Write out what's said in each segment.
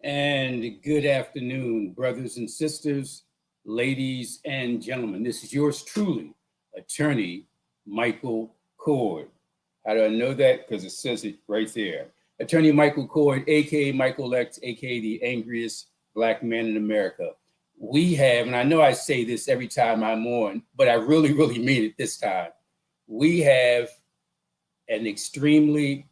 And good afternoon, brothers and sisters, ladies and gentlemen. This is yours truly, attorney Michael Cord. How do I know that? Because it says it right there. Attorney Michael Cord, aka Michael X, aka the angriest black man in America. We have, and I know I say this every time I'm on, but I really mean it this time. We have an extremely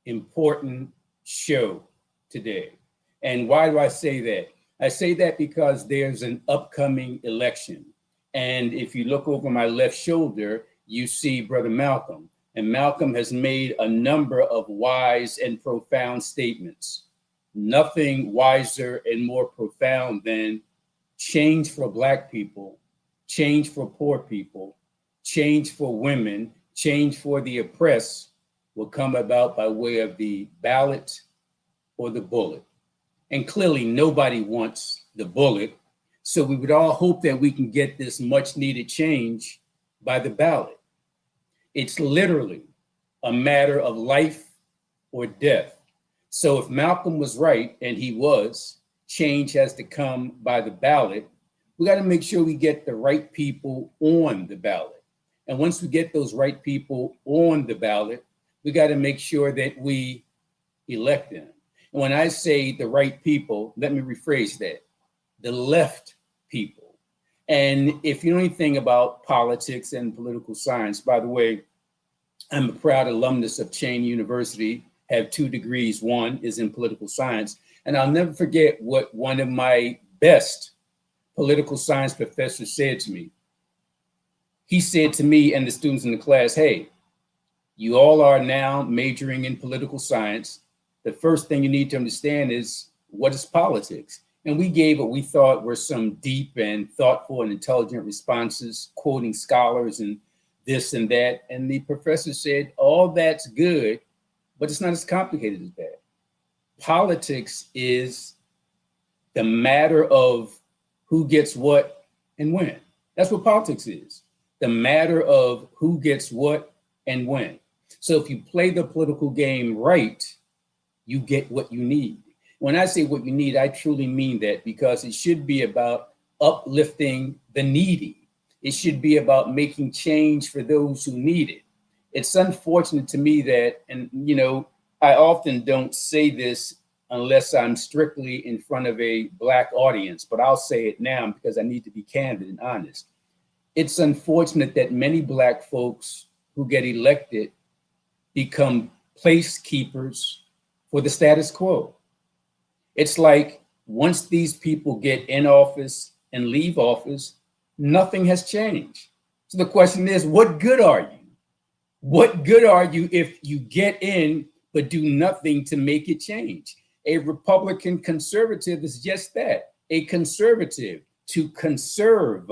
important show today. And why do I say that? I say that because there's an upcoming election. And if you look over my left shoulder, you see Brother Malcolm. And Malcolm has made a number of wise and profound statements. Nothing wiser and more profound than change for Black people, change for poor people, change for women, change for the oppressed will come about by way of the ballot or the bullet. And clearly nobody wants the bullet. So we would all hope that we can get this much needed change by the ballot. It's literally a matter of life or death. So if Malcolm was right, and he was, change has to come by the ballot. We got to make sure we get the right people on the ballot. And once we get those right people on the ballot, we got to make sure that we elect them. And when I say the right people, let me rephrase that, the left people. And if you know anything about politics and political science, by the way, I'm a proud alumnus of Cheyney University, have 2 degrees. One is in political science. And I'll never forget what one of my best political science professors said to me. He said to me and the students in the class, hey, you all are now majoring in political science. The first thing you need to understand is what is politics? And we gave what we thought were some deep and thoughtful and intelligent responses, quoting scholars and this and that. And the professor said, all that's good, but it's not as complicated as that. Politics is the matter of who gets what and when. That's what politics is. The matter of who gets what and when. So if you play the political game right, you get what you need. When I say what you need, I truly mean that, because it should be about uplifting the needy. It should be about making change for those who need it. It's unfortunate to me that, and you know, I often don't say this unless I'm strictly in front of a Black audience, but I'll say it now because I need to be candid and honest. It's unfortunate that many Black folks who get elected become placekeepers for the status quo. It's like once these people get in office and leave office, nothing has changed. So the question is, what good are you? What good are you if you get in but do nothing to make it change? A Republican conservative is just that, a conservative, to conserve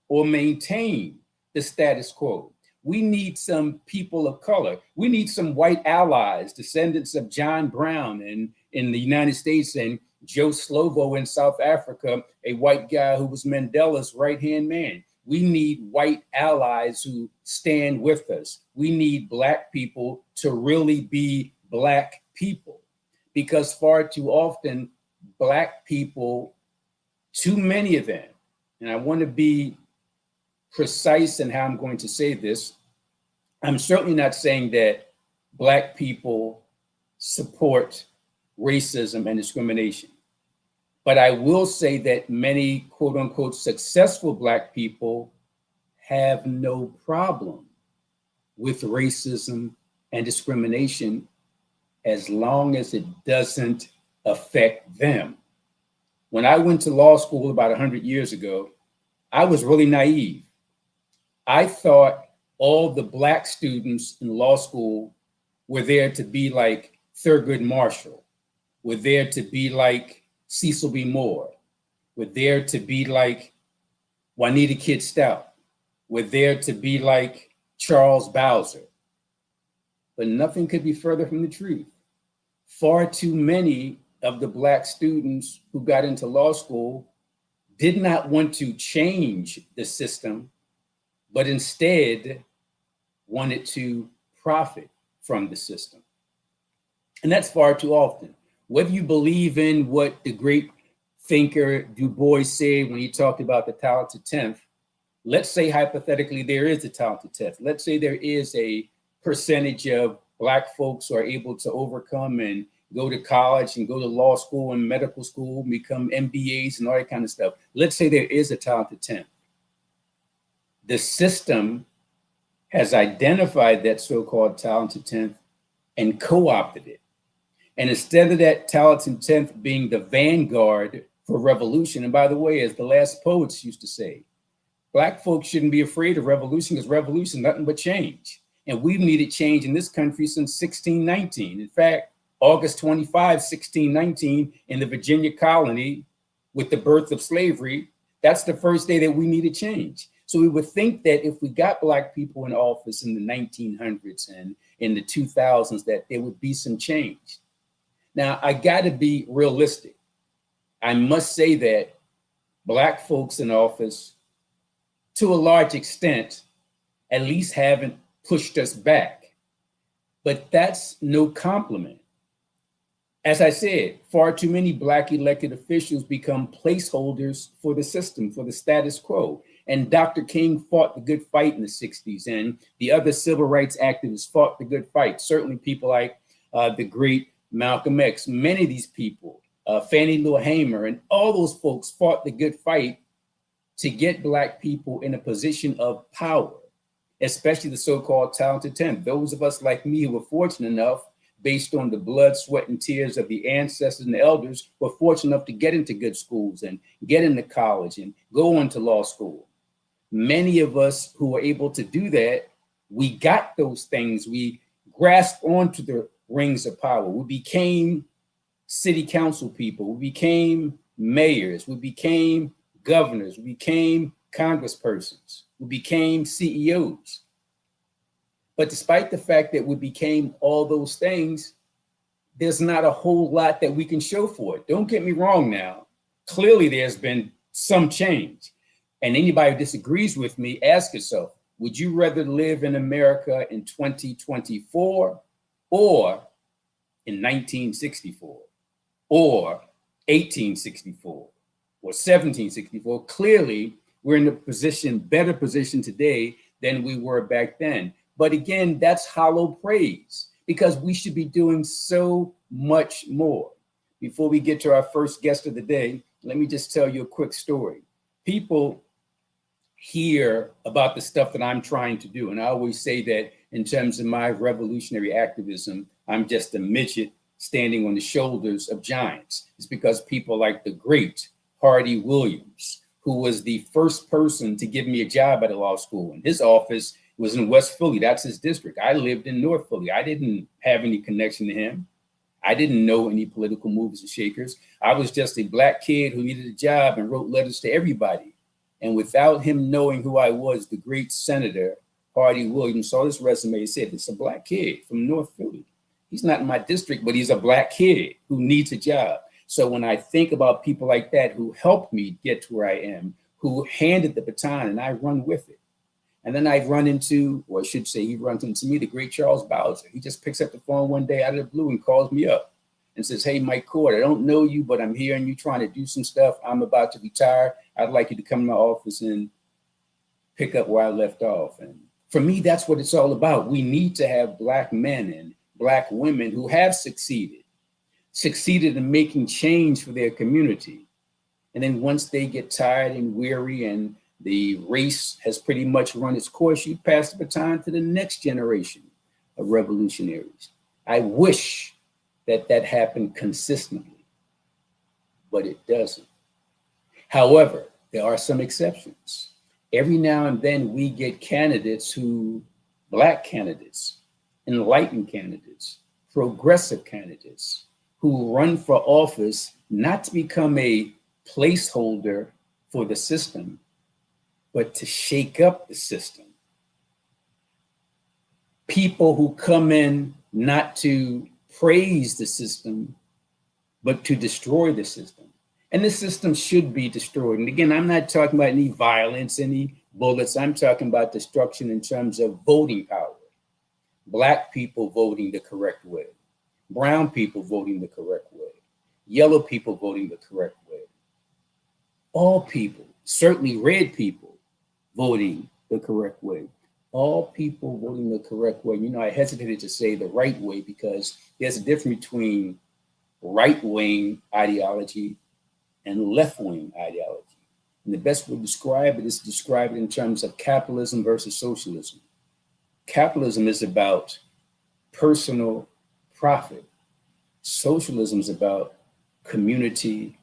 or maintain the status quo. We need some people of color. We need some white allies, descendants of John Brown in the United States and Joe Slovo in South Africa, a white guy who was Mandela's right-hand man. We need white allies who stand with us. We need Black people to really be Black people, because far too often, Black people, too many of them, and I want to be precise in how I'm going to say this. I'm certainly not saying that Black people support racism and discrimination, but I will say that many quote unquote successful Black people have no problem with racism and discrimination as long as it doesn't affect them. When I went to law school about 100 years ago, I was really naive. I thought all the Black students in law school were there to be like Thurgood Marshall, were there to be like Cecil B. Moore, were there to be like Juanita Kidd Stout, were there to be like Charles Bowser. But nothing could be further from the truth. Far too many of the Black students who got into law school did not want to change the system, but instead wanted to profit from the system. And that's far too often. Whether you believe in what the great thinker Du Bois said when he talked about the talented 10th, let's say hypothetically there is a talented 10th. Let's say there is a percentage of Black folks who are able to overcome and go to college and go to law school and medical school, become MBAs and all that kind of stuff. Let's say there is a talented 10th. The system has identified that so-called talented 10th and co-opted it. And instead of that talented 10th being the vanguard for revolution, and by the way, as the last poets used to say, Black folks shouldn't be afraid of revolution because revolution is nothing but change. And we've needed change in this country since 1619. In fact, August 25, 1619, in the Virginia colony, with the birth of slavery, that's the first day that we needed change. So we would think that if we got Black people in office in the 1900s and in the 2000s, that there would be some change. Now, I got to be realistic. I must say that Black folks in office, to a large extent, at least haven't pushed us back. But that's no compliment. As I said, far too many Black elected officials become placeholders for the system, for the status quo. And Dr. King fought the good fight in the 60s, and the other civil rights activists fought the good fight. Certainly people like the great Malcolm X, many of these people, Fannie Lou Hamer, and all those folks fought the good fight to get Black people in a position of power, especially the so-called talented 10. Those of us like me who were fortunate enough, based on the blood, sweat, and tears of the ancestors and the elders, were fortunate enough to get into good schools and get into college and go on to law school. Many of us who were able to do that, we got those things. We grasped onto the rings of power. We became city council people. We became mayors. We became governors. We became congresspersons. We became CEOs. But despite the fact that we became all those things, there's not a whole lot that we can show for it. Don't get me wrong now. Clearly, there's been some change. And anybody who disagrees with me, ask yourself, would you rather live in America in 2024 or in 1964 or 1864 or 1764? Clearly, we're in a better position today than we were back then. But again, that's hollow praise because we should be doing so much more. Before we get to our first guest of the day, let me just tell you a quick story. People hear about the stuff that I'm trying to do. And I always say that in terms of my revolutionary activism, I'm just a midget standing on the shoulders of giants. It's because people like the great Hardy Williams, who was the first person to give me a job at a law school. In his office was in West Philly. That's his district. I lived in North Philly. I didn't have any connection to him. I didn't know any political movers and shakers. I was just a Black kid who needed a job and wrote letters to everybody. And without him knowing who I was, the great Senator Hardy Williams saw this resume and said, it's a Black kid from North Philly. He's not in my district, but he's a Black kid who needs a job. So when I think about people like that who helped me get to where I am, who handed the baton and I run with it. And then I run into, or I should say he runs into me, the great Charles Bowser. He just picks up the phone one day out of the blue and calls me up and says, hey, Mike Court, I don't know you, but I'm hearing you trying to do some stuff. I'm about to retire. I'd like you to come to my office and pick up where I left off. And for me, that's what it's all about. We need to have Black men and Black women who have succeeded in making change for their community. And then once they get tired and weary and the race has pretty much run its course, you pass the baton to the next generation of revolutionaries. I wish that that happened consistently, but it doesn't. However, there are some exceptions. Every now and then we get candidates Black candidates, enlightened candidates, progressive candidates who run for office not to become a placeholder for the system, but to shake up the system. People who come in not to praise the system, but to destroy the system. And the system should be destroyed. And again, I'm not talking about any violence, any bullets. I'm talking about destruction in terms of voting power. Black people voting the correct way. Brown people voting the correct way. yellow people voting the correct way, all people, certainly red people, voting the correct way. All people voting the correct way. You know, I hesitated to say the right way because there's a difference between right wing ideology and left wing ideology. And the best way to describe it is to describe it in terms of capitalism versus socialism. Capitalism is about personal profit, socialism is about community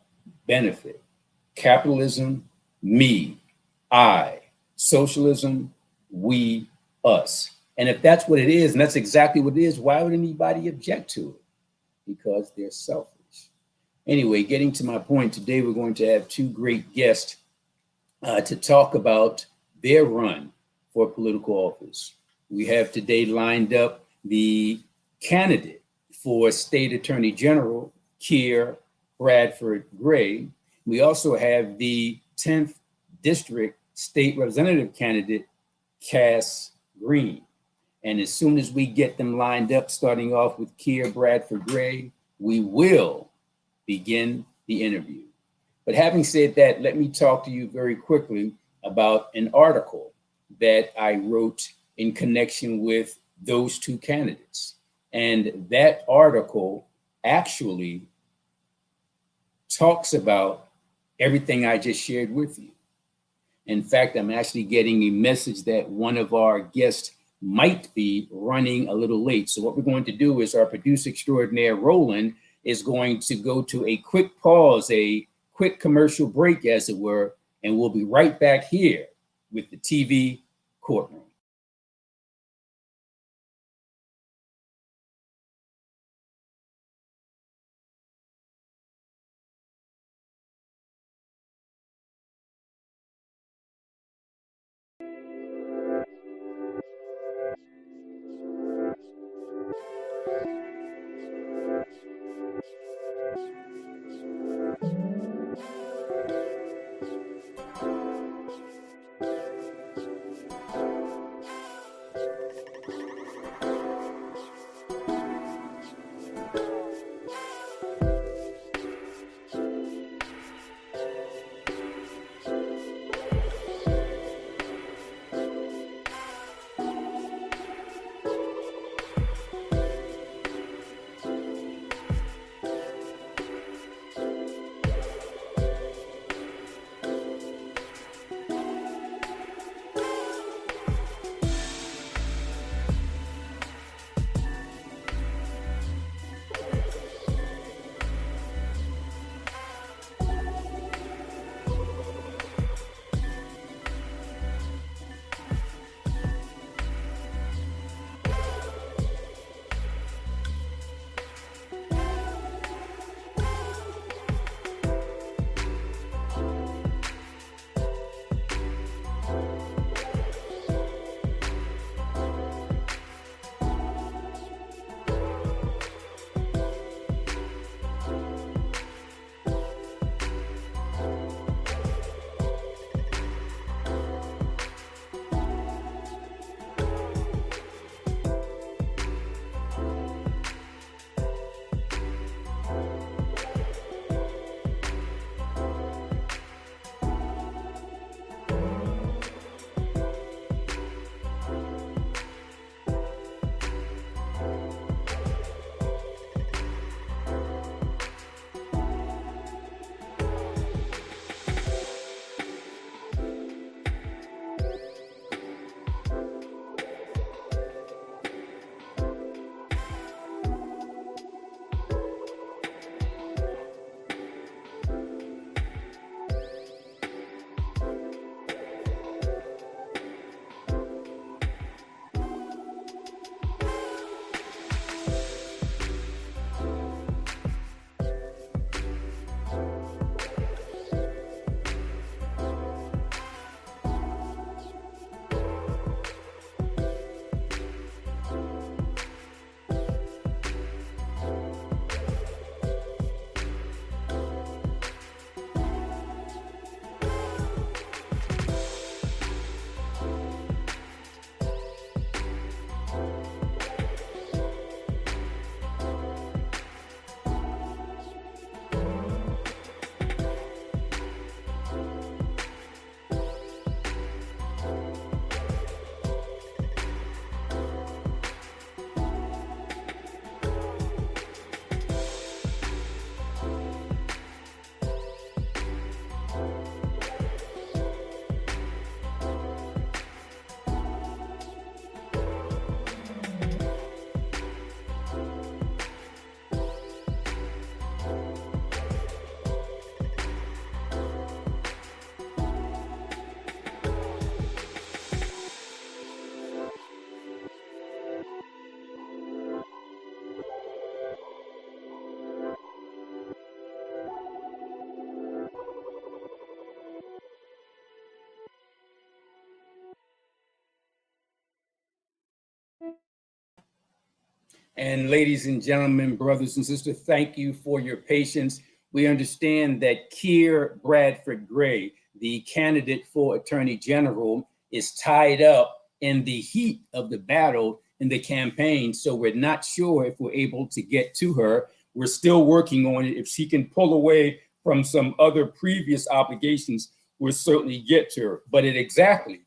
benefit. Capitalism, me, I. Socialism, we, us. And if that's what it is, and that's exactly what it is, why would anybody object to it? Because they're selfish. Anyway, getting to my point, today we're going to have two great guests to talk about their run for political office. We have today lined up the candidate for State Attorney General, Keir Bradford-Grey. We also have the 10th District State Representative candidate, Cass Green. And as soon as we get them lined up, starting off with Keir Bradford-Grey, we will begin the interview. But having said that, let me talk to you very quickly about an article that I wrote in connection with those two candidates. And that article actually talks about everything I just shared with you. In fact, I'm actually getting a message that one of our guests might be running a little late. So what we're going to do is our producer extraordinaire, Roland, is going to go to a quick pause, a quick commercial break, as it were, and we'll be right back here with the TV Courtroom. And ladies and gentlemen, brothers and sisters, thank you for your patience. We understand that Keir Bradford-Grey, the candidate for Attorney General, is tied up in the heat of the battle in the campaign. So we're not sure if we're able to get to her. We're still working on it. If she can pull away from some other previous obligations, we'll certainly get to her. But at exactly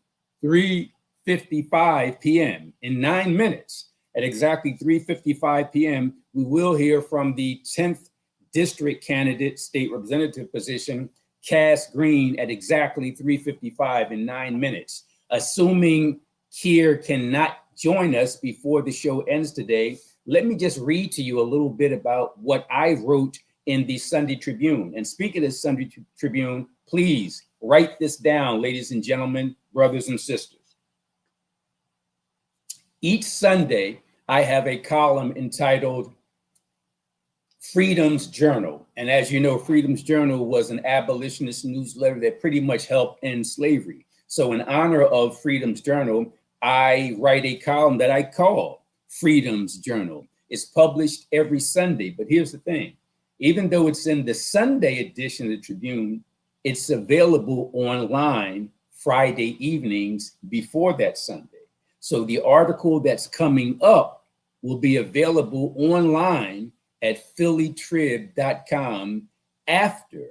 3:55 p.m., in 9 minutes, at exactly 3:55 p.m., we will hear from the 10th district candidate, state representative position, Cass Green, at exactly 3:55 in 9 minutes. Assuming Keir cannot join us before the show ends today, let me just read to you a little bit about what I wrote in the Sunday Tribune. And speaking of the Sunday Tribune, please write this down, ladies and gentlemen, brothers and sisters. Each Sunday, I have a column entitled Freedom's Journal. And as you know, Freedom's Journal was an abolitionist newsletter that pretty much helped end slavery. So in honor of Freedom's Journal, I write a column that I call Freedom's Journal. It's published every Sunday, but here's the thing. Even though it's in the Sunday edition of the Tribune, it's available online Friday evenings before that Sunday. So the article that's coming up will be available online at phillytrib.com after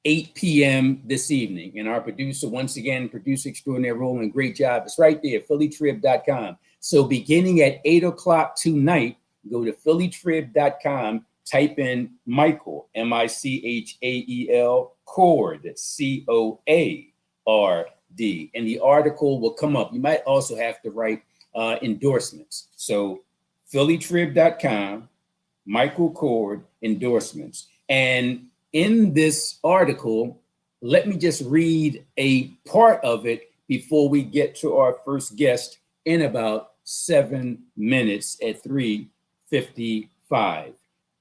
8 p.m. this evening. And our producer, once again, producer extraordinary, Roland, great job. It's right there, phillytrib.com. So beginning at 8 o'clock tonight, go to phillytrib.com, type in Michael, Michael, Coard, that's Coard, and the article will come up. You might also have to write endorsements. So phillytrib.com, Michael Coard, endorsements. And in this article, let me just read a part of it before we get to our first guest in about 7 minutes at 3:55.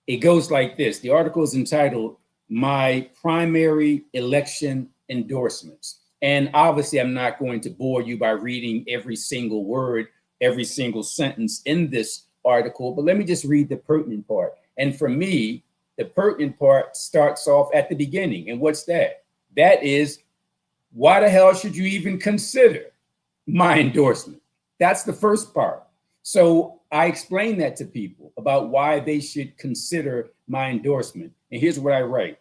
It goes like this. The article is entitled, My Primary Election Endorsements. And obviously, I'm not going to bore you by reading every single word, every single sentence in this article, but let me just read the pertinent part. And for me, the pertinent part starts off at the beginning. And what's that? That is, why the hell should you even consider my endorsement? That's the first part. So I explain that to people about why they should consider my endorsement. And here's what I write.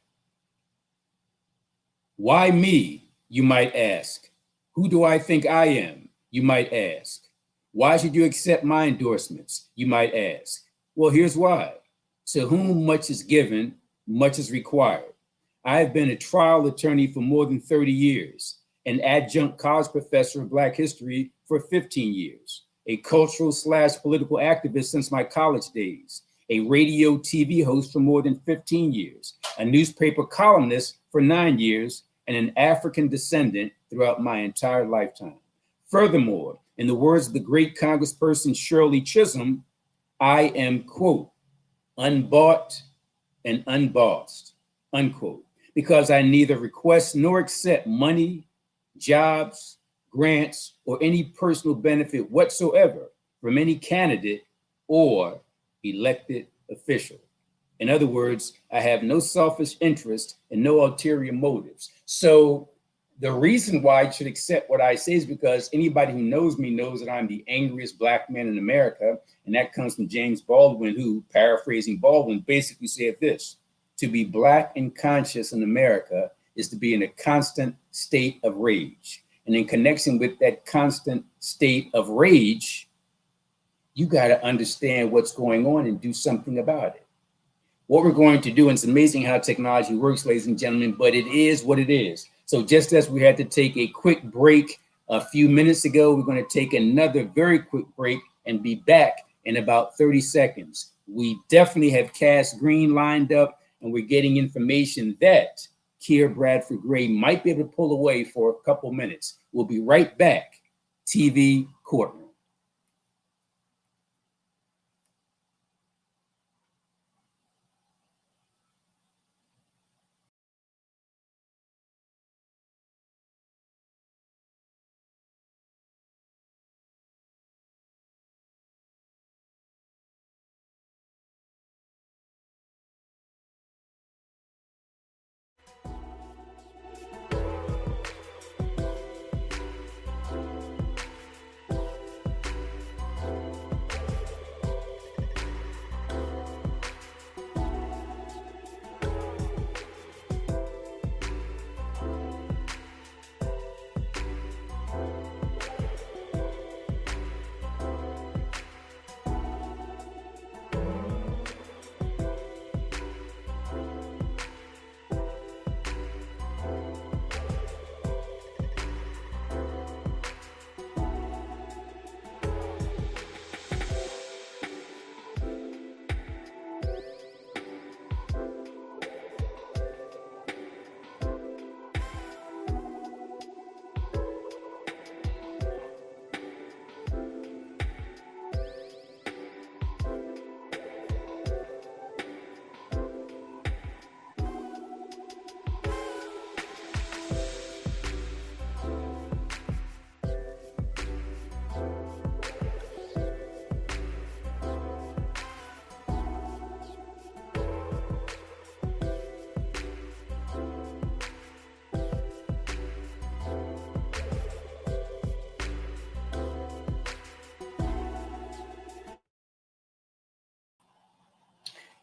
Why me, you might ask? Who do I think I am, you might ask? Why should you accept my endorsements, you might ask? Well, here's why. To whom much is given, much is required. I have been a trial attorney for more than 30 years, an adjunct college professor of Black history for 15 years, a cultural/political activist since my college days, a radio TV host for more than 15 years, a newspaper columnist for 9 years, and an African descendant throughout my entire lifetime. Furthermore, in the words of the great Congressperson Shirley Chisholm, I am, quote, unbought and unbossed, unquote, because I neither request nor accept money, jobs, grants, or any personal benefit whatsoever from any candidate or elected official. In other words, I have no selfish interest and no ulterior motives. So the reason why I should accept what I say is because anybody who knows me knows that I'm the angriest Black man in America. And that comes from James Baldwin, who, paraphrasing Baldwin, basically said this: to be Black and conscious in America is to be in a constant state of rage. And in connection with that constant state of rage, you got to understand what's going on and do something about it. What we're going to do, and it's amazing how technology works, ladies and gentlemen, but it is what it is. So just as we had to take a quick break a few minutes ago, we're going to take another very quick break and be back in about 30 seconds. We definitely have Cass Green lined up, and we're getting information that Keir Bradford-Grey might be able to pull away for a couple minutes. We'll be right back. TV Courtroom.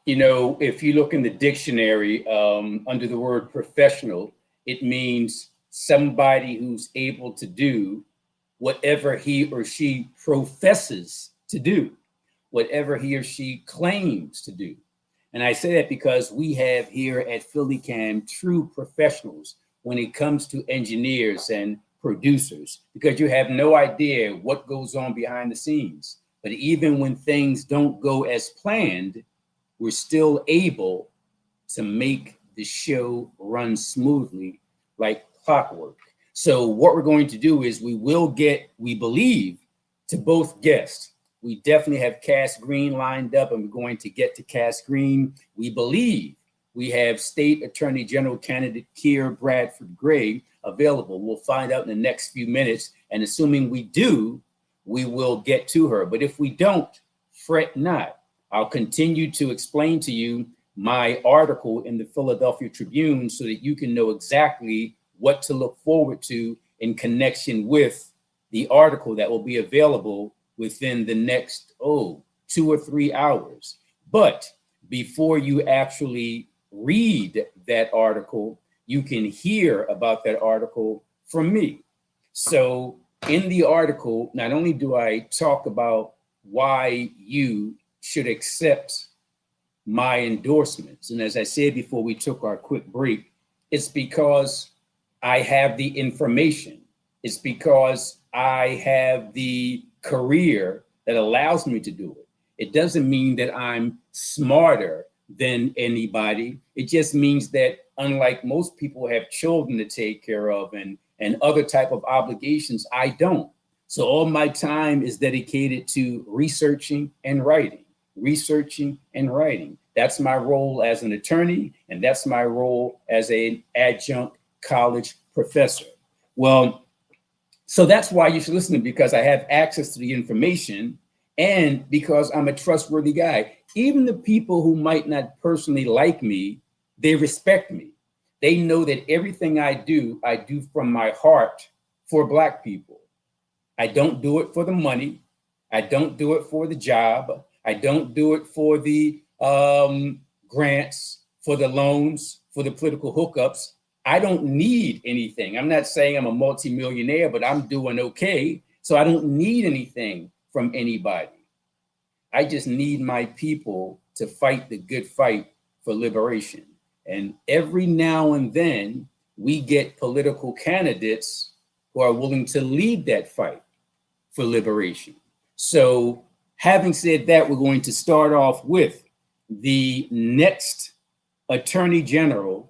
You know, if you look in the dictionary under the word professional, it means somebody who's able to do whatever he or she professes to do, whatever he or she claims to do. And I say that because we have here at PhillyCam true professionals when it comes to engineers and producers, because you have no idea what goes on behind the scenes. But even when things don't go as planned, we're still able to make the show run smoothly like clockwork. So what we're going to do is we will get, we believe, to both guests. We definitely have Cass Green lined up, and we're going to get to Cass Green. We believe we have State Attorney General candidate Keir Bradford-Grey available. We'll find out in the next few minutes. And assuming we do, we will get to her. But if we don't, fret not. I'll continue to explain to you my article in the Philadelphia Tribune so that you can know exactly what to look forward to in connection with the article that will be available within the next, 2 or 3 hours. But before you actually read that article, you can hear about that article from me. So in the article, not only do I talk about why you should accept my endorsements, and as I said before we took our quick break, it's because I have the information. It's because I have the career that allows me to do it. It doesn't mean that I'm smarter than anybody. It just means that unlike most people have children to take care of and other type of obligations, I don't. So all my time is dedicated to researching and writing, researching and writing. That's my role as an attorney, and that's my role as an adjunct college professor. Well, so that's why you should listen to me, because I have access to the information and because I'm a trustworthy guy. Even the people who might not personally like me, they respect me. They know that everything I do from my heart for Black people. I don't do it for the money. I don't do it for the job. I don't do it for the grants, for the loans, for the political hookups. I don't need anything. I'm not saying I'm a multimillionaire, but I'm doing okay. So I don't need anything from anybody. I just need my people to fight the good fight for liberation. And every now and then we get political candidates who are willing to lead that fight for liberation. So having said that, we're going to start off with the next Attorney General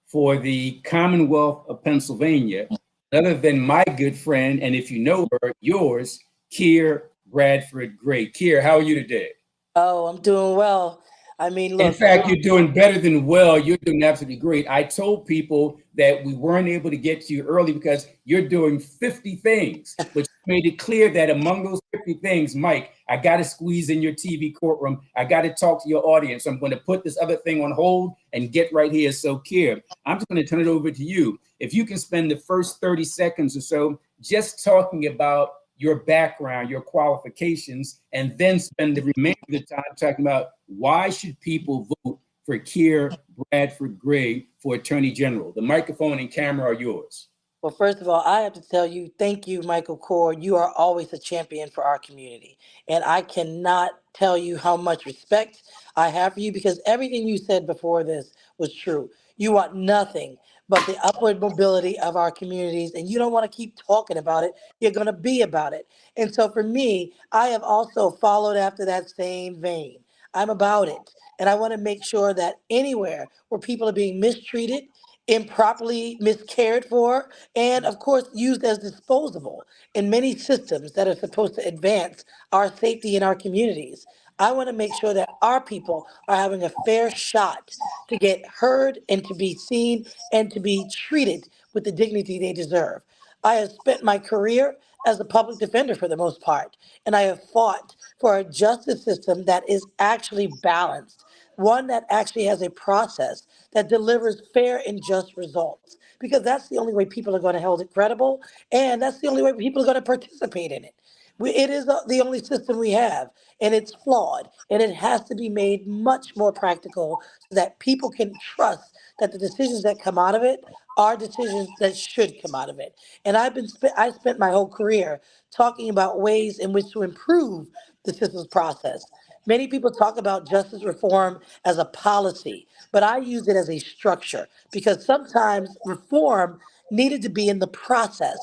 for the Commonwealth of Pennsylvania, other than my good friend, and if you know her, yours, Keir Bradford-Grey. Keir, how are you today? Oh, I'm doing well. I mean, In look, fact, you're doing better than well. You're doing absolutely great. I told people that we weren't able to get to you early because you're doing 50 things, but you made it clear that among those 50 things, Mike, I got to squeeze in your TV courtroom. I got to talk to your audience. I'm going to put this other thing on hold and get right here. So, Keir, I'm just going to turn it over to you. If you can spend the first 30 seconds or so just talking about your background, your qualifications, and then spend the remainder of the time talking about why should people vote for Keir Bradford-Grey for Attorney General. The microphone and camera are yours. well, first of all, I have to tell you, thank you, Michael Cord. You are always a champion for our community. And I cannot tell you how much respect I have for you because everything you said before this was true. You want nothing but the upward mobility of our communities, and you don't want to keep talking about it. You're going to be about it. And so for me, I have also followed after that same vein. I'm about it. And I want to make sure that anywhere where people are being mistreated, improperly miscared for, and of course used as disposable in many systems that are supposed to advance our safety in our communities. I want to make sure that our people are having a fair shot to get heard and to be seen and to be treated with the dignity they deserve. I have spent my career as a public defender for the most part, and I have fought for a justice system that is actually balanced, one that actually has a process that delivers fair and just results, because that's the only way people are going to hold it credible, and that's the only way people are going to participate in it. It is the only system we have, and it's flawed, and it has to be made much more practical so that people can trust that the decisions that come out of it are decisions that should come out of it. And I spent my whole career talking about ways in which to improve the systems process. Many people talk about justice reform as a policy, but I use it as a structure because sometimes reform needed to be in the process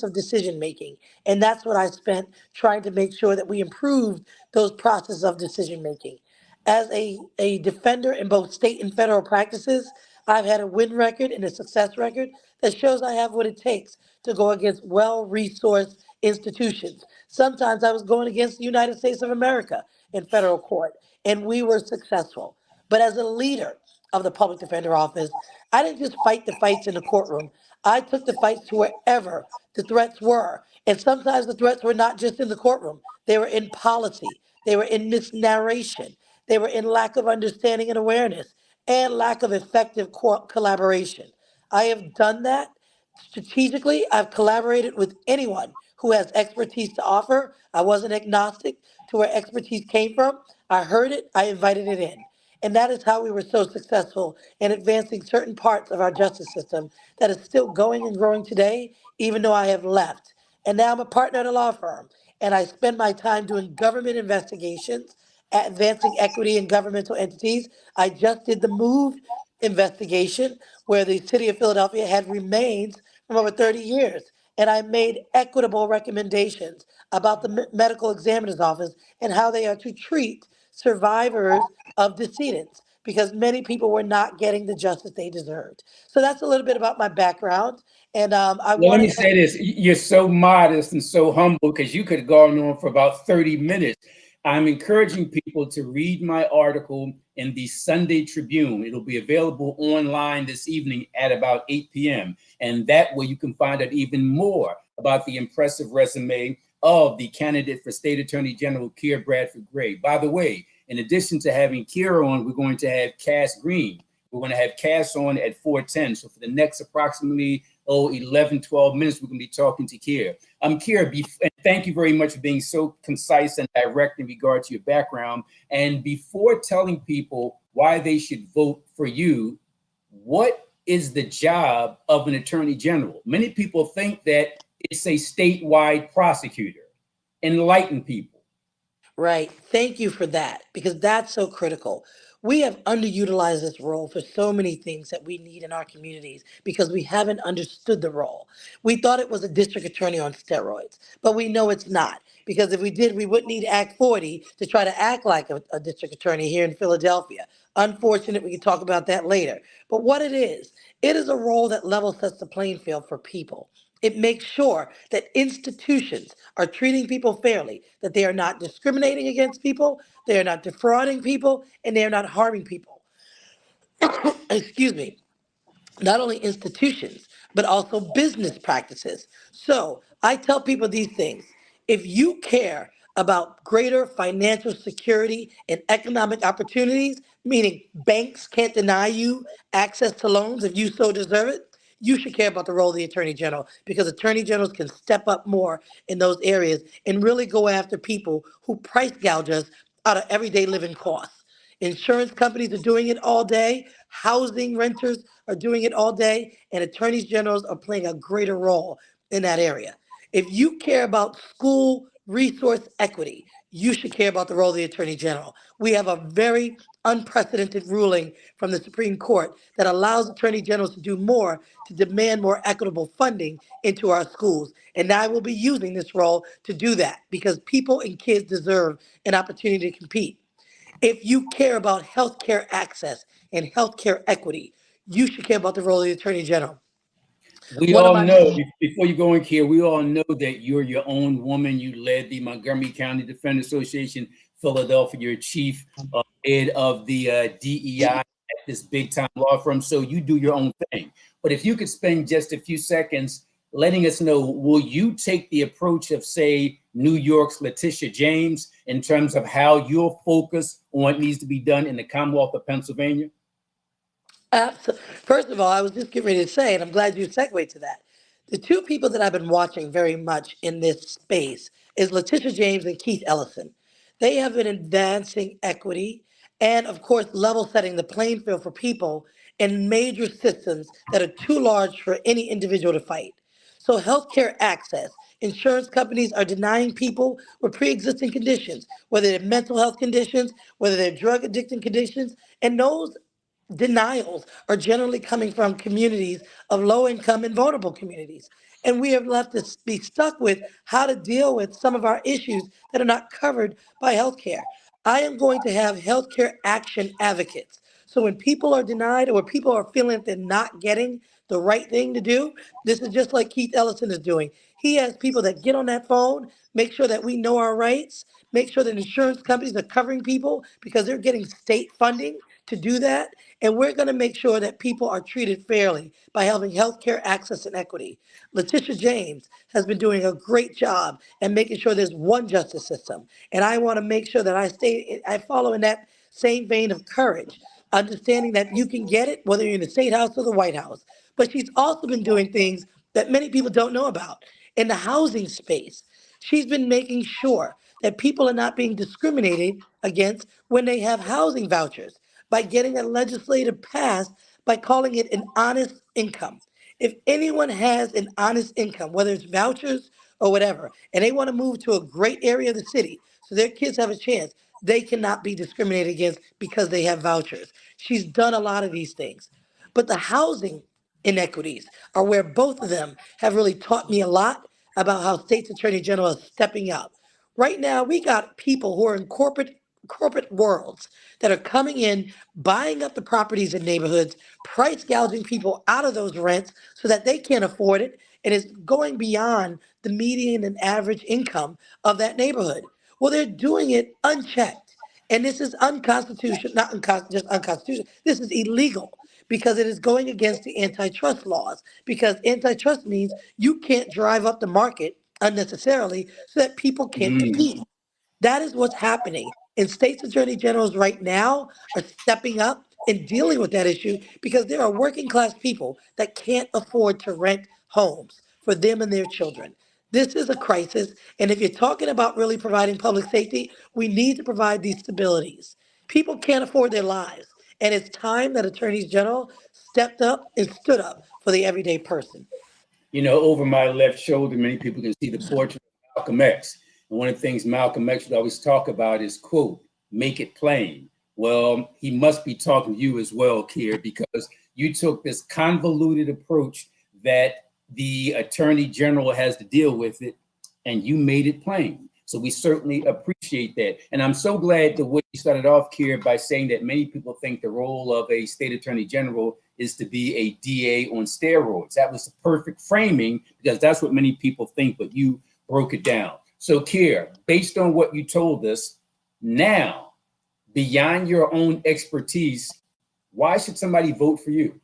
of decision making. And that's what I spent trying to make sure that we improved those processes of decision making. As a defender in both state and federal practices, I've had a win record and a success record that shows I have what it takes to go against well resourced institutions. Sometimes I was going against the United States of America in federal court, and we were successful. But as a leader of the public defender office, I didn't just fight the fights in the courtroom. I took the fights to wherever the threats were. And sometimes the threats were not just in the courtroom, they were in policy, they were in misnarration, they were in lack of understanding and awareness, and lack of effective collaboration. I have done that strategically. I've collaborated with anyone who has expertise to offer. I wasn't agnostic to where expertise came from. I heard it, I invited it in. And that is how we were so successful in advancing certain parts of our justice system that is still going and growing today, even though I have left. And now I'm a partner at a law firm, and I spend my time doing government investigations, advancing equity in governmental entities. I just did the MOVE investigation where the city of Philadelphia had remains from over 30 years. And I made equitable recommendations about the medical examiner's office and how they are to treat survivors of decedents because many people were not getting the justice they deserved. So that's a little bit about my background. And I Well, let want me to say this. You're so modest and so humble because you could have gone on for about 30 minutes. I'm encouraging people to read my article in the Sunday Tribune. It'll be available online this evening at about 8 p.m. And that way you can find out even more about the impressive resume of the candidate for State Attorney General Keir Bradford-Grey. By the way, in addition to having Keir on, we're going to have Cass Green. We're going to have Cass on at 4:10. So for the next approximately 11, 12 minutes, we're going to be talking to Keir. Keir, thank you very much for being so concise and direct in regard to your background. And before telling people why they should vote for you, what is the job of an attorney general? Many people think that it's a statewide prosecutor. Enlighten people. Right. Thank you for that because that's so critical. We have underutilized this role for so many things that we need in our communities because we haven't understood the role. We thought it was a district attorney on steroids, but we know it's not because if we did, we wouldn't need Act 40 to try to act like a district attorney here in Philadelphia. Unfortunate, we can talk about that later. But what it is a role that level sets the playing field for people. It makes sure that institutions are treating people fairly, that they are not discriminating against people, they are not defrauding people, and they are not harming people. Excuse me. Not only institutions, but also business practices. So I tell people these things. If you care about greater financial security and economic opportunities, meaning banks can't deny you access to loans if you so deserve it, you should care about the role of the attorney general because attorney generals can step up more in those areas and really go after people who price gouge us out of everyday living costs. Insurance companies are doing it all day. Housing renters are doing it all day. And attorneys generals are playing a greater role in that area. If you care about school resource equity, you should care about the role of the attorney general. We have a very unprecedented ruling from the Supreme Court that allows attorney generals to do more to demand more equitable funding into our schools. And I will be using this role to do that because people and kids deserve an opportunity to compete. If you care about healthcare access and healthcare equity, you should care about the role of the Attorney General. We One of all my know, before you go in here, we all know that you're your own woman. You led the Montgomery County Defender Association, Philadelphia. You're chief head of the DEI at this big time law firm. So you do your own thing. But if you could spend just a few seconds letting us know, will you take the approach of, say, New York's Letitia James in terms of how you'll focus on what needs to be done in the Commonwealth of Pennsylvania? First of all, I was just getting ready to say, and I'm glad you segued to that. The two people that I've been watching very much in this space is Letitia James and Keith Ellison. They have been advancing equity and, of course, level setting the playing field for people in major systems that are too large for any individual to fight. So, healthcare access. Insurance companies are denying people with pre existing conditions, whether they're mental health conditions, whether they're drug addiction conditions, and those denials are generally coming from communities of low income and vulnerable communities. And we have left to be stuck with how to deal with some of our issues that are not covered by healthcare. I am going to have healthcare action advocates. So when people are denied or people are feeling that they're not getting the right thing to do, this is just like Keith Ellison is doing. He has people that get on that phone, make sure that we know our rights, make sure that insurance companies are covering people because they're getting state funding to do that. And we're going to make sure that people are treated fairly by having healthcare access and equity. Letitia James has been doing a great job and making sure there's one justice system. And I want to make sure that I follow in that same vein of courage, understanding that you can get it whether you're in the State House or the White House. But she's also been doing things that many people don't know about in the housing space. She's been making sure that people are not being discriminated against when they have housing vouchers by getting a legislative passed by calling it an honest income. If anyone has an honest income, whether it's vouchers or whatever, and they want to move to a great area of the city so their kids have a chance, they cannot be discriminated against because they have vouchers. She's done a lot of these things. But the housing inequities are where both of them have really taught me a lot about how state's attorney general is stepping up. Right now, we got people who are in corporate worlds that are coming in, buying up the properties in neighborhoods, price gouging people out of those rents so that they can't afford it, and it's going beyond the median and average income of that neighborhood. Well, they're doing it unchecked. And this is unconstitutional, not just unconstitutional, this is illegal because it is going against the antitrust laws. Because antitrust means you can't drive up the market unnecessarily so that people can't Mm. compete. That is what's happening. And states attorney generals right now are stepping up and dealing with that issue because there are working class people that can't afford to rent homes for them and their children. This is a crisis. And if you're talking about really providing public safety, we need to provide these stabilities. People can't afford their lives. And it's time that attorneys general stepped up and stood up for the everyday person. Over my left shoulder, many people can see the portrait of Malcolm X. And one of the things Malcolm X would always talk about is, quote, make it plain. Well, he must be talking to you as well, Keir, because you took this convoluted approach that the attorney general has to deal with it, and you made it plain. So we certainly appreciate that. And I'm so glad the way you started off, Keir, by saying that many people think the role of a state attorney general is to be a DA on steroids. That was the perfect framing because that's what many people think, but you broke it down. So, Keir, based on what you told us, now, beyond your own expertise, why should somebody vote for you?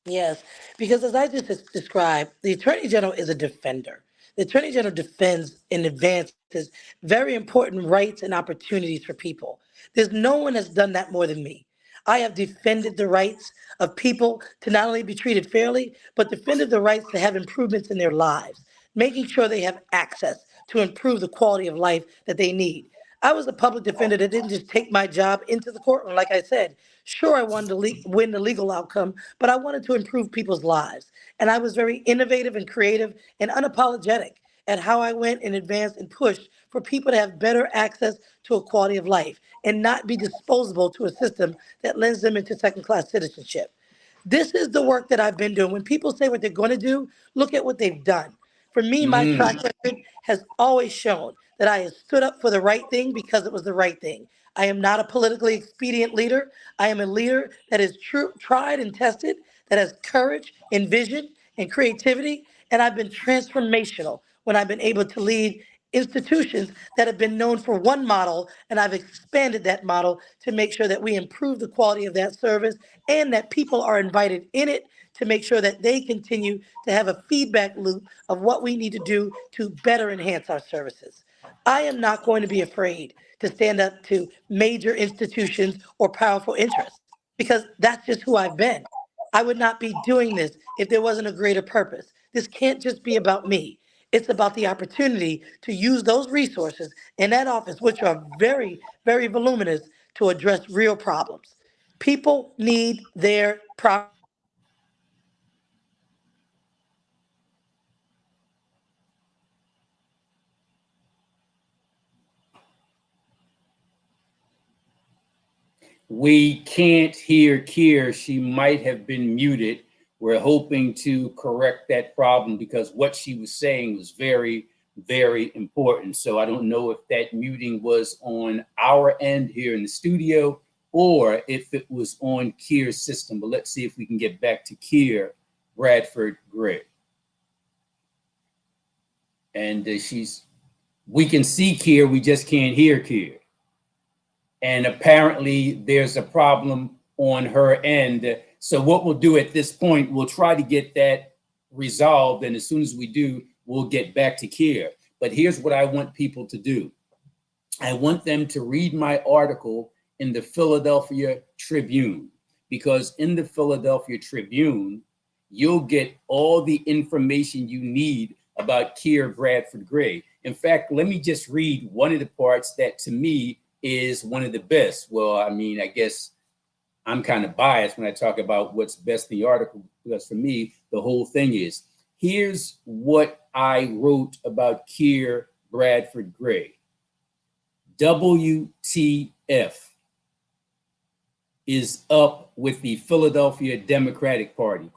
Yes, because as I just described, the Attorney General is a defender. The Attorney General defends and advances very important rights and opportunities for people. There's no one that's done that more than me. I have defended the rights of people to not only be treated fairly, but defended the rights to have improvements in their lives, making sure they have access to improve the quality of life that they need. I was a public defender that didn't just take my job into the courtroom. Like I said, sure, I wanted to win the legal outcome, but I wanted to improve people's lives. And I was very innovative and creative and unapologetic at how I went and advanced and pushed for people to have better access to a quality of life and not be disposable to a system that lends them into second class citizenship. This is the work that I've been doing. When people say what they're going to do, look at what they've done. For me, my track Mm. record has always shown that I have stood up for the right thing because it was the right thing. I am not a politically expedient leader. I am a leader that is true, tried and tested, that has courage and vision and creativity. And I've been transformational when I've been able to lead institutions that have been known for one model, and I've expanded that model to make sure that we improve the quality of that service and that people are invited in it to make sure that they continue to have a feedback loop of what we need to do to better enhance our services. I am not going to be afraid to stand up to major institutions or powerful interests because that's just who I've been. I would not be doing this if there wasn't a greater purpose. This can't just be about me. It's about the opportunity to use those resources in that office, which are very, very voluminous, to address real problems. People need their property. We can't hear Keir. She might have been muted. We're hoping to correct that problem because what she was saying was very, very important. So I don't know if that muting was on our end here in the studio or if it was on Keir's system. But let's see if we can get back to Keir Bradford-Grey. And we can see Keir, we just can't hear Keir. And apparently there's a problem on her end. So what we'll do at this point, we'll try to get that resolved. And as soon as we do, we'll get back to Keir. But here's what I want people to do. I want them to read my article in the Philadelphia Tribune, because in the Philadelphia Tribune, you'll get all the information you need about Keir Bradford-Grey. In fact, let me just read one of the parts that to me is one of the best. Well, I mean, I guess I'm kind of biased when I talk about what's best in the article, because for me, the whole thing is, here's what I wrote about Keir Bradford-Grey. WTF is up with the Philadelphia Democratic Party, ?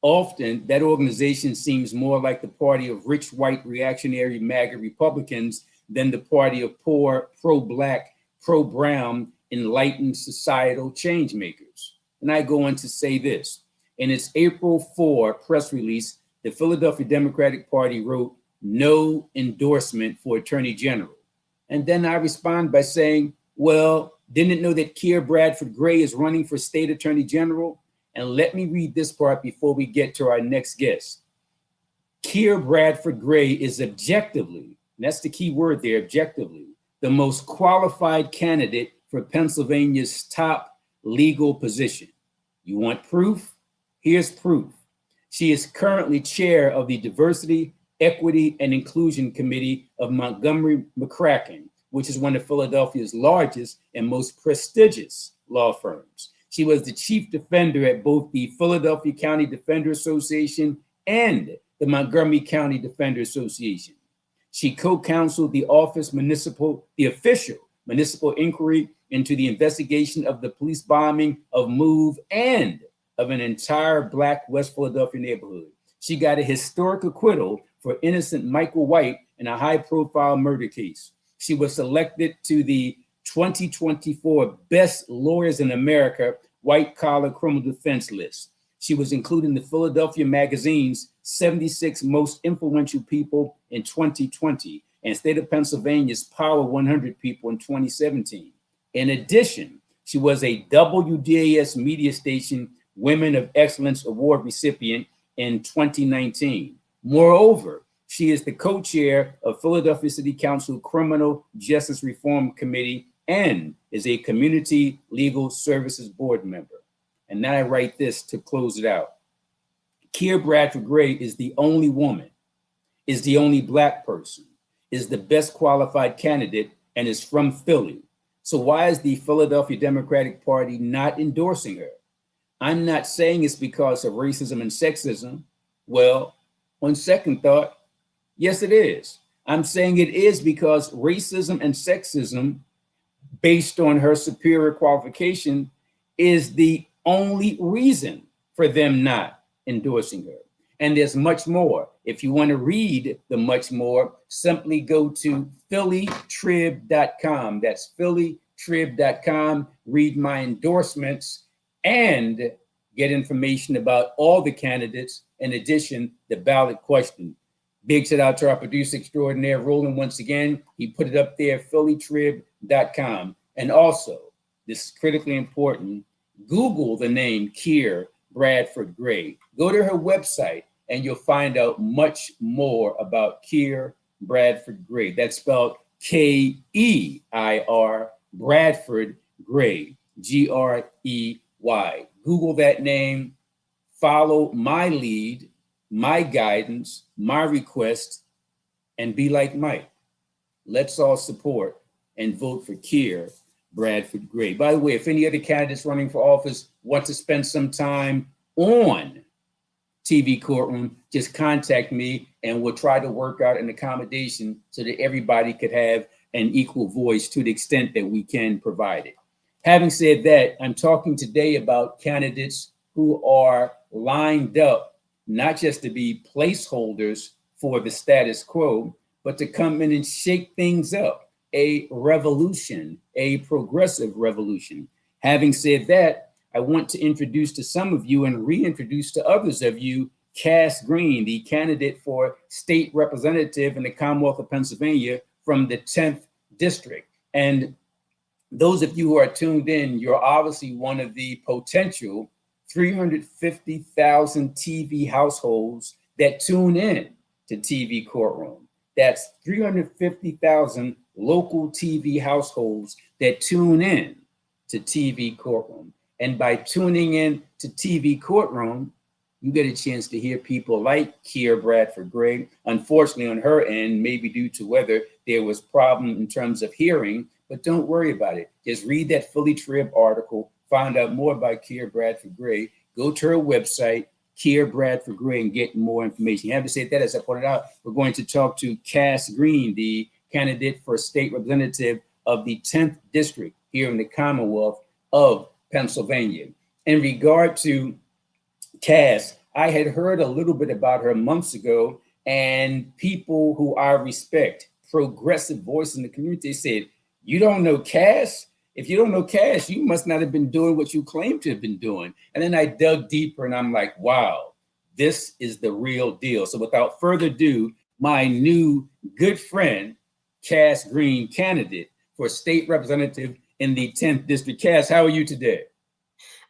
Often that organization seems more like the party of rich, white, reactionary MAGA Republicans than the party of poor, pro-black, pro-brown, enlightened societal change makers. And I go on to say this. In its April 4 press release, the Philadelphia Democratic Party wrote, "No endorsement for Attorney General." And then I respond by saying, well, didn't know that Keir Bradford-Grey is running for state attorney general? And let me read this part before we get to our next guest. Keir Bradford-Grey is objectively, and that's the key word there, objectively, the most qualified candidate for Pennsylvania's top legal position. You want proof? Here's proof. She is currently chair of the Diversity, Equity, and Inclusion Committee of Montgomery McCracken, which is one of Philadelphia's largest and most prestigious law firms. She was the chief defender at both the Philadelphia County Defender Association and the Montgomery County Defender Association. She co-counseled the official municipal inquiry into the investigation of the police bombing of Move and of an entire Black West Philadelphia neighborhood. She got a historic acquittal for innocent Michael White in a high-profile murder case. She was selected to the 2024 Best Lawyers in America White-Collar Criminal Defense list. She was included in the Philadelphia Magazine's 76 Most Influential People in 2020 and State of Pennsylvania's Power 100 People in 2017. In addition, she was a WDAS media station Women of Excellence Award recipient in 2019. Moreover, she is the co-chair of Philadelphia City Council Criminal Justice Reform Committee and is a Community Legal Services Board member. And now I write this to close it out. Keir Bradford-Grey is the only woman, is the only Black person, is the best qualified candidate, and is from Philly. So why is the Philadelphia Democratic Party not endorsing her? I'm not saying it's because of racism and sexism. Well, on second thought, yes, it is. I'm saying it is because racism and sexism, based on her superior qualification, is the only reason for them not endorsing her. And there's much more. If you want to read the much more, simply go to phillytrib.com. That's phillytrib.com. Read my endorsements and get information about all the candidates. In addition, the ballot question. Big shout out to our producer extraordinaire, Roland, once again. He put it up there, phillytrib.com. And also, this is critically important, Google the name Keir Bradford-Grey. Go to her website and you'll find out much more about Keir Bradford-Grey. That's spelled Keir Bradford-Grey, Grey. Google that name, follow my lead, my guidance, my request, and be like Mike. Let's all support and vote for Keir Bradford-Grey. By the way, if any other candidates running for office want to spend some time on TV Courtroom, just contact me and we'll try to work out an accommodation so that everybody could have an equal voice to the extent that we can provide it. Having said that, I'm talking today about candidates who are lined up not just to be placeholders for the status quo, but to come in and shake things up, a revolution, a progressive revolution. Having said that, I want to introduce to some of you and reintroduce to others of you Cass Green, the candidate for state representative in the Commonwealth of Pennsylvania from the 10th district. And those of you who are tuned in, you're obviously one of the potential 350,000 TV households that tune in to TV Courtroom. That's 350,000 local TV households that tune in to TV Courtroom. And by tuning in to TV Courtroom, you get a chance to hear people like Keir Bradford-Grey. Unfortunately, on her end, maybe due to weather, there was problem in terms of hearing, but don't worry about it. Just read that fully trib article, find out more about Keir Bradford-Grey, go to her website, Keir Bradford-Grey, and get more information. Having said that, as I pointed out, we're going to talk to Cass Green, the candidate for state representative of the 10th district here in the Commonwealth of Pennsylvania. In regard to Cass, I had heard a little bit about her months ago, and people who I respect, progressive voice in the community, said, "You don't know Cass? If you don't know Cass, you must not have been doing what you claim to have been doing." And then I dug deeper and I'm like, wow, this is the real deal. So without further ado, my new good friend, Cass Green, candidate for state representative in the 10th district. Cass, how are you today?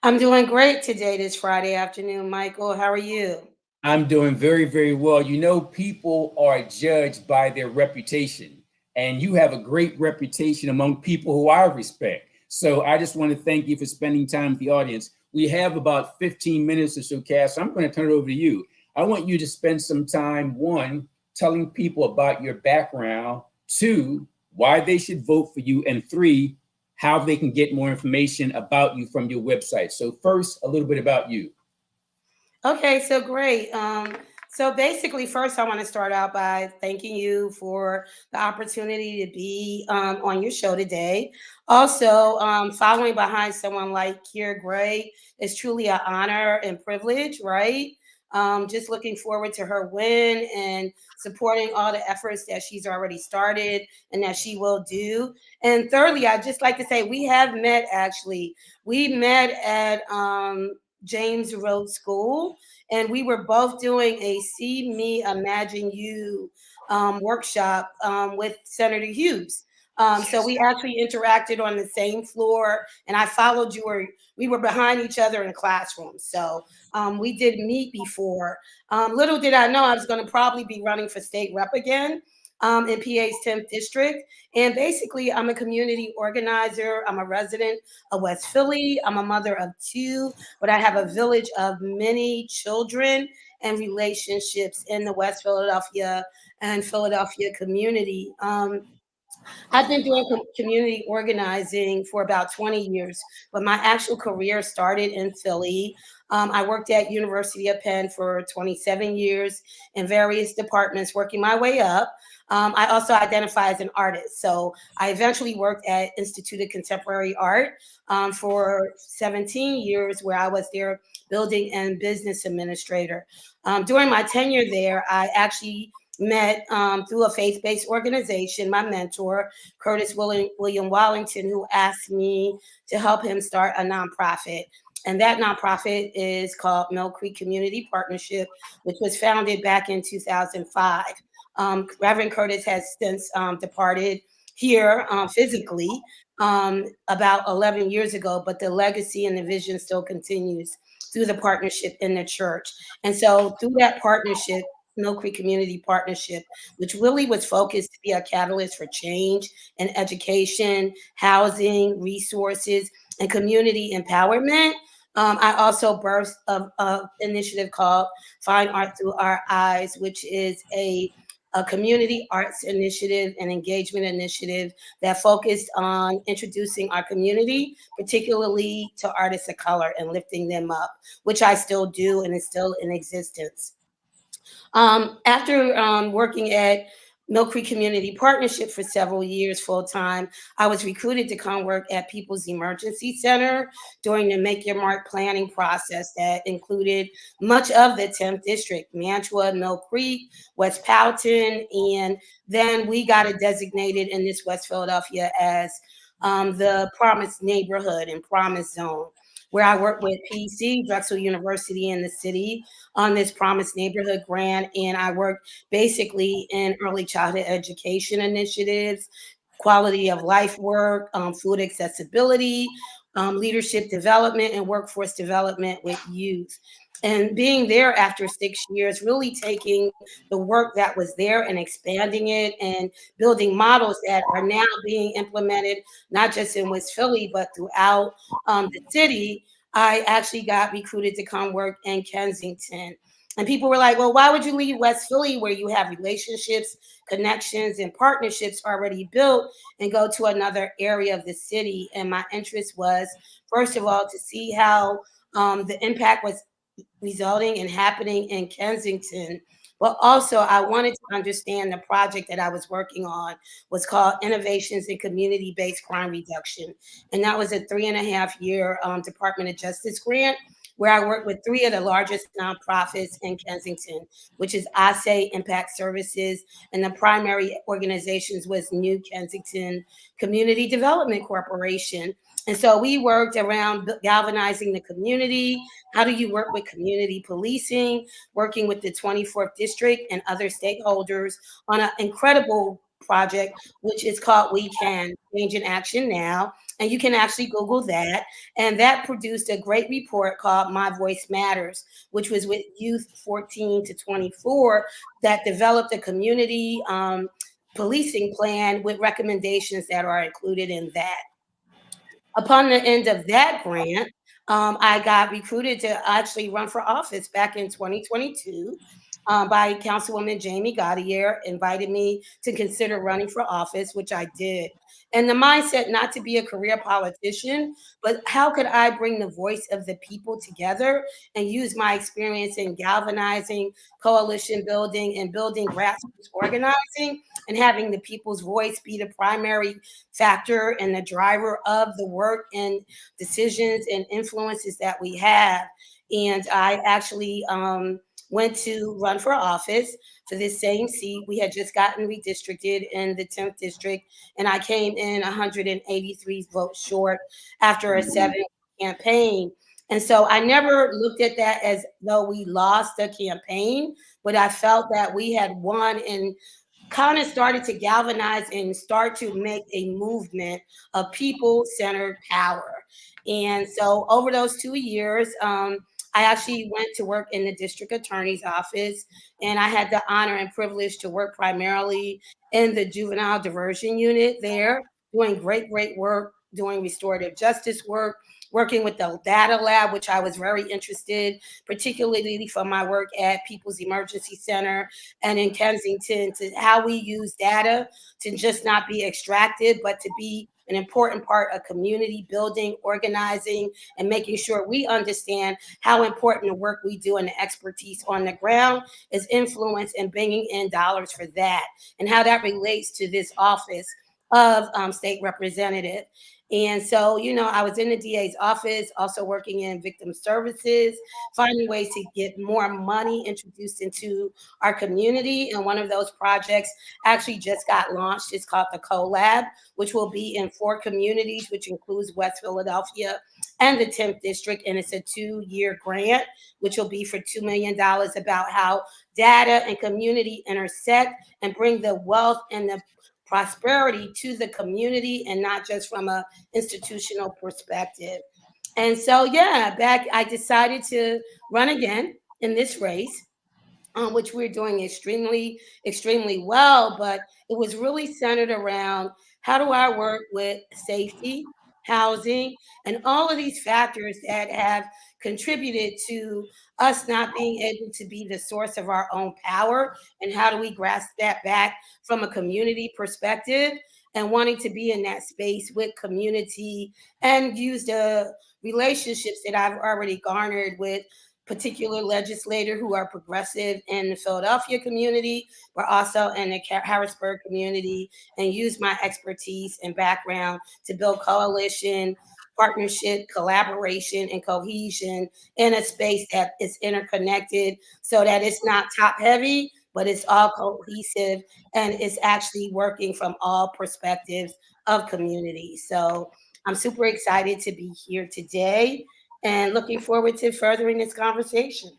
I'm doing great today, this Friday afternoon, Michael. How are you? I'm doing very, very well. You know, people are judged by their reputation, and you have a great reputation among people who I respect. So I just want to thank you for spending time with the audience. We have about 15 minutes or so, Cass. So I'm going to turn it over to you. I want you to spend some time, one, telling people about your background, two, why they should vote for you, and three, how they can get more information about you from your website. So first, a little bit about you. Okay, so great. So basically, first, I want to start out by thanking you for the opportunity to be on your show today. Also, following behind someone like Keir Gray is truly an honor and privilege, right? Just looking forward to her win and supporting all the efforts that she's already started and that she will do. And thirdly, I'd just like to say we have met actually. We met at James Road School, and we were both doing a See Me, Imagine You workshop with Senator Hughes. So we actually interacted on the same floor, and I followed you, or we were behind each other in classrooms. So we did meet before. Little did I know I was going to probably be running for state rep again in PA's 10th district. And basically, I'm a community organizer. I'm a resident of West Philly. I'm a mother of two, but I have a village of many children and relationships in the West Philadelphia and Philadelphia community. I've been doing community organizing for about 20 years, but my actual career started in Philly. I worked at University of Penn for 27 years in various departments, working my way up. I also identify as an artist. So I eventually worked at Institute of Contemporary Art for 17 years, where I was their building and business administrator. During my tenure there, I actually met through a faith-based organization, my mentor, William Wallington, who asked me to help him start a nonprofit. And that nonprofit is called Mill Creek Community Partnership, which was founded back in 2005. Reverend Curtis has since departed here physically about 11 years ago, but the legacy and the vision still continues through the partnership in the church. And so through that partnership, Mill Creek Community Partnership, which really was focused to be a catalyst for change in education, housing, resources, and community empowerment. I also birthed a initiative called Fine Art Through Our Eyes, which is a community arts initiative and engagement initiative that focused on introducing our community, particularly to artists of color, and lifting them up, which I still do and is still in existence. After working at Mill Creek Community Partnership for several years full time, I was recruited to come work at People's Emergency Center during the Make Your Mark planning process that included much of the 10th District, Mantua, Mill Creek, West Powelton, and then we got it designated in this West Philadelphia as the Promised Neighborhood and Promised Zone, where I work with PC, Drexel University in the city, on this Promised Neighborhood grant. And I work basically in early childhood education initiatives, quality of life work, food accessibility, leadership development, and workforce development with youth. And being there after 6 years, really taking the work that was there and expanding it and building models that are now being implemented, not just in West Philly, but throughout the city. I actually got recruited to come work in Kensington. And people were like, well, why would you leave West Philly where you have relationships, connections, and partnerships already built and go to another area of the city? And my interest was, first of all, to see how the impact was resulting and happening in Kensington. But also, I wanted to understand the project that I was working on was called Innovations in Community-Based Crime Reduction. And that was a 3.5 year Department of Justice grant where I worked with three of the largest nonprofits in Kensington, which is ASE Impact Services, and the primary organizations was New Kensington Community Development Corporation. And so we worked around galvanizing the community. How do you work with community policing, working with the 24th District and other stakeholders on an incredible project, which is called We Can Change in Action Now. And you can actually Google that. And that produced a great report called My Voice Matters, which was with youth 14 to 24 that developed a community policing plan with recommendations that are included in that. Upon the end of that grant, I got recruited to actually run for office back in 2022 by Councilwoman Jamie Gaudier, invited me to consider running for office, which I did. And the mindset not to be a career politician, but how could I bring the voice of the people together and use my experience in galvanizing, coalition building, and building grassroots organizing, and having the people's voice be the primary factor and the driver of the work and decisions and influences that we have. And I actually went to run for office for this same seat. We had just gotten redistricted in the 10th district, and I came in 183 votes short after a 7 campaign. And so I never looked at that as though we lost the campaign, but I felt that we had won and kind of started to galvanize and start to make a movement of people-centered power. And so over those 2 years, I actually went to work in the district attorney's office, and I had the honor and privilege to work primarily in the juvenile diversion unit there, doing great work, doing restorative justice work, working with the data lab, which I was very interested, particularly from my work at People's Emergency Center and in Kensington, to how we use data to just not be extracted, but to be an important part of community building, organizing, and making sure we understand how important the work we do and the expertise on the ground is influence and bringing in dollars for that, and how that relates to this office of state representative. And so, I was in the DA's office, also working in victim services, finding ways to get more money introduced into our community. And one of those projects actually just got launched. It's called the CoLab, which will be in 4 communities, which includes West Philadelphia and the 10th District. And it's a 2-year grant, which will be for $2 million, about how data and community intersect and bring the wealth and the prosperity to the community, and not just from a institutional perspective. And so, I decided to run again in this race, which we're doing extremely well. But it was really centered around, how do I work with safety, housing, and all of these factors that have contributed to us not being able to be the source of our own power. And how do we grasp that back from a community perspective, and wanting to be in that space with community and use the relationships that I've already garnered with particular legislators who are progressive in the Philadelphia community, but also in the Harrisburg community, and use my expertise and background to build coalition, partnership, collaboration, and cohesion in a space that is interconnected, so that it's not top heavy, but it's all cohesive and it's actually working from all perspectives of community. So I'm super excited to be here today and looking forward to furthering this conversation.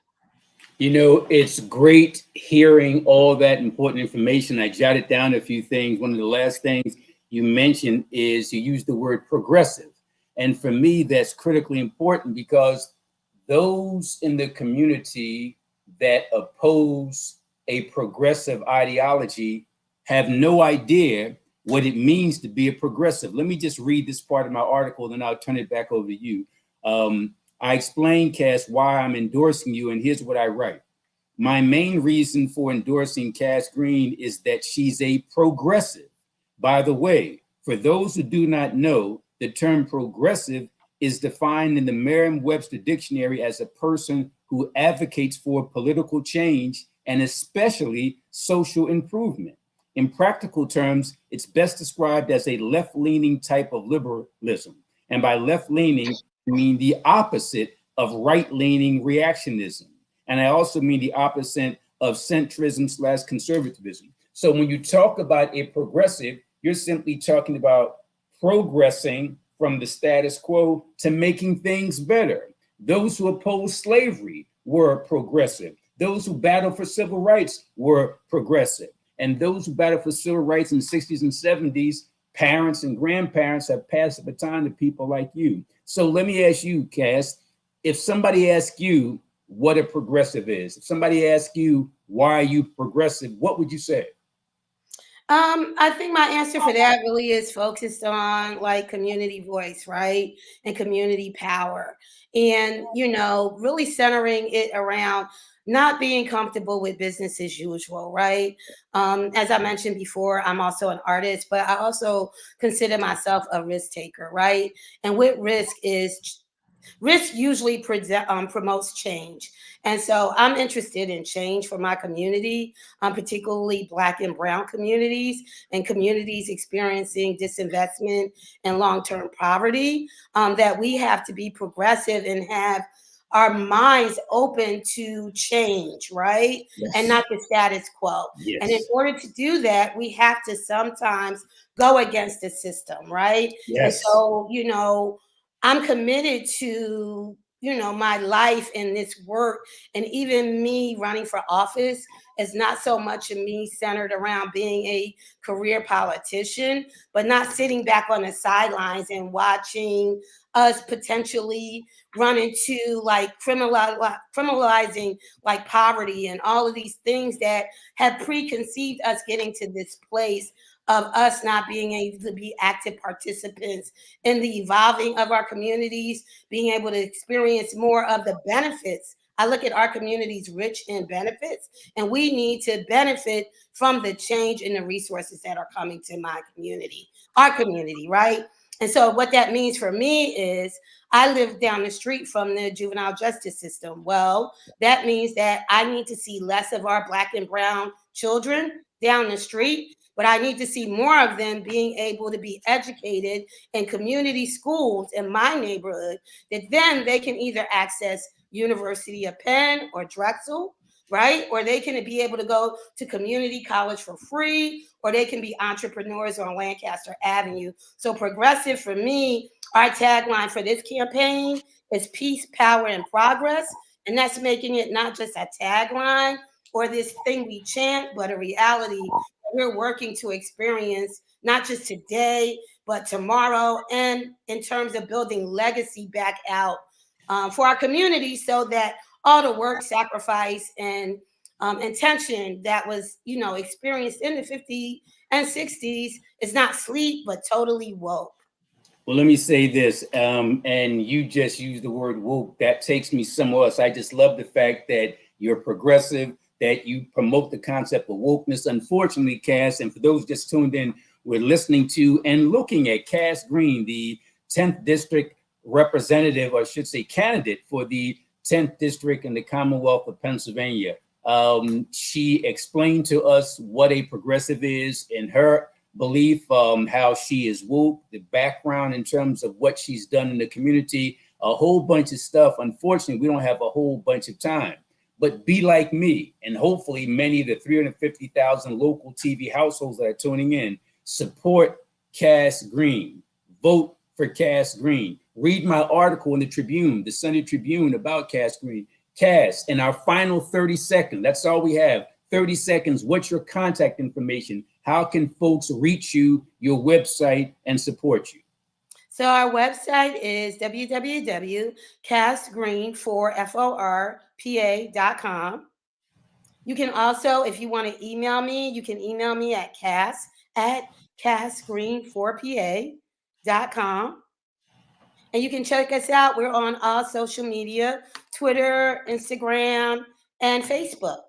You know, it's great hearing all that important information. I jotted down a few things. One of the last things you mentioned is you used the word progressive. And for me, that's critically important because those in the community that oppose a progressive ideology have no idea what it means to be a progressive. Let me just read this part of my article, then I'll turn it back over to you. I explain, Cass, why I'm endorsing you, and here's what I write. My main reason for endorsing Cass Green is that she's a progressive. By the way, for those who do not know, the term progressive is defined in the Merriam-Webster dictionary as a person who advocates for political change and especially social improvement. In practical terms, it's best described as a left-leaning type of liberalism. And by left-leaning, I mean the opposite of right-leaning reactionism. And I also mean the opposite of centrism/conservatism. So when you talk about a progressive, you're simply talking about progressing from the status quo to making things better. Those who oppose slavery were progressive. Those who battled for civil rights were progressive. And those who battled for civil rights in the 60s and 70s, parents and grandparents have passed the baton to people like you. So let me ask you, Cass, if somebody asks you what a progressive is, if somebody asks you why are you progressive, what would you say? I think my answer for that really is focused on like community voice, right? And community power. And, really centering it around not being comfortable with business as usual, right? As I mentioned before, I'm also an artist, but I also consider myself a risk taker, right? And with risk usually promotes change. And so I'm interested in change for my community, particularly Black and Brown communities and communities experiencing disinvestment and long-term poverty, that we have to be progressive and have our minds open to change, right? And Yes. not the status quo. And in Yes. order to do that, we have to sometimes go against the system, right? And Yes. so, I'm committed to, my life in this work, and even me running for office is not so much of me centered around being a career politician, but not sitting back on the sidelines and watching us potentially run into like criminalizing like poverty and all of these things that have preconceived us getting to this place of us not being able to be active participants in the evolving of our communities, being able to experience more of the benefits. I look at our communities rich in benefits, and we need to benefit from the change in the resources that are coming to my community, our community, right? And so what that means for me is I live down the street from the juvenile justice system. Well, that means that I need to see less of our Black and Brown children down the street, but I need to see more of them being able to be educated in community schools in my neighborhood, that then they can either access University of Penn or Drexel, right? Or they can be able to go to community college for free, or they can be entrepreneurs on Lancaster Avenue. So progressive for me, our tagline for this campaign is peace, power, and progress. And that's making it not just a tagline or this thing we chant, but a reality we're working to experience, not just today, but tomorrow, and in terms of building legacy back out for our community, so that all the work, sacrifice, and intention that was, experienced in the 50s and 60s is not sleep, but totally woke. Well, let me say this, and you just used the word woke. That takes me somewhere else. I just love the fact that you're progressive, that you promote the concept of wokeness. Unfortunately, Cass, and for those just tuned in, we're listening to and looking at Cass Green, the 10th District representative, or I should say candidate for the 10th District in the Commonwealth of Pennsylvania. She explained to us what a progressive is in her belief, how she is woke, the background in terms of what she's done in the community, a whole bunch of stuff. Unfortunately, we don't have a whole bunch of time, but be like me. And hopefully many of the 350,000 local TV households that are tuning in, support Cass Green, vote for Cass Green. Read my article in the Tribune, the Sunday Tribune, about Cass Green. Cass, in our final 30 seconds, that's all we have, 30 seconds, what's your contact information? How can folks reach you, your website, and support you? So our website is www.cassgreen4forpa.com. You can also, if you want to email me, you can email me at cass@cassgreen4pa.com. And you can check us out. We're on all social media, Twitter, Instagram, and Facebook.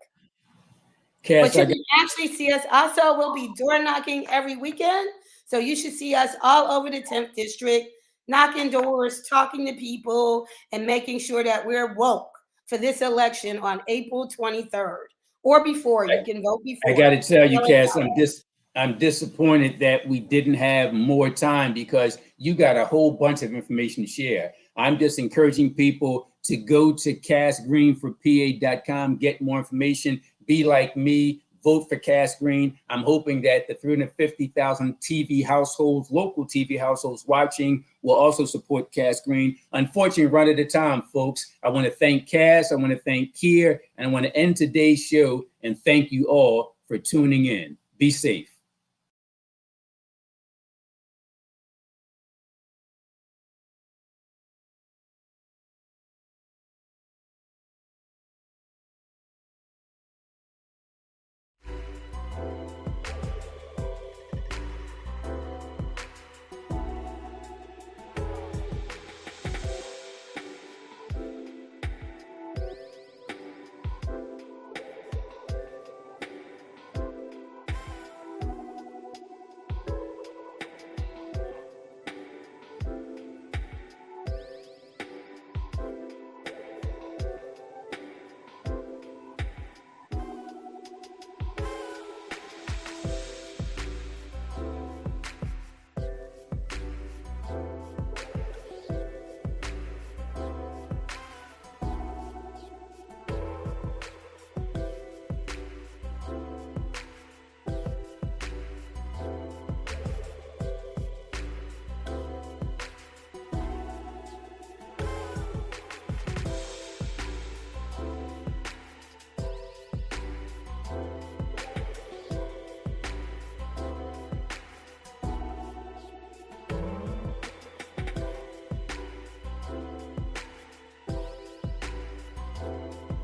Cass, But you can actually see us. Also, we'll be door knocking every weekend. So you should see us all over the 10th District, knocking doors, talking to people, and making sure that we're woke for this election on April 23rd or before. You can vote before. I got to tell you, Cass, I'm disappointed that we didn't have more time because you got a whole bunch of information to share. I'm just encouraging people to go to cassgreen4pa.com, get more information, be like me, vote for Cass Green. I'm hoping that the 350,000 TV households, local TV households watching will also support Cass Green. Unfortunately, run out of time, folks. I want to thank Cass, I want to thank Keir, and I want to end today's show and thank you all for tuning in. Be safe.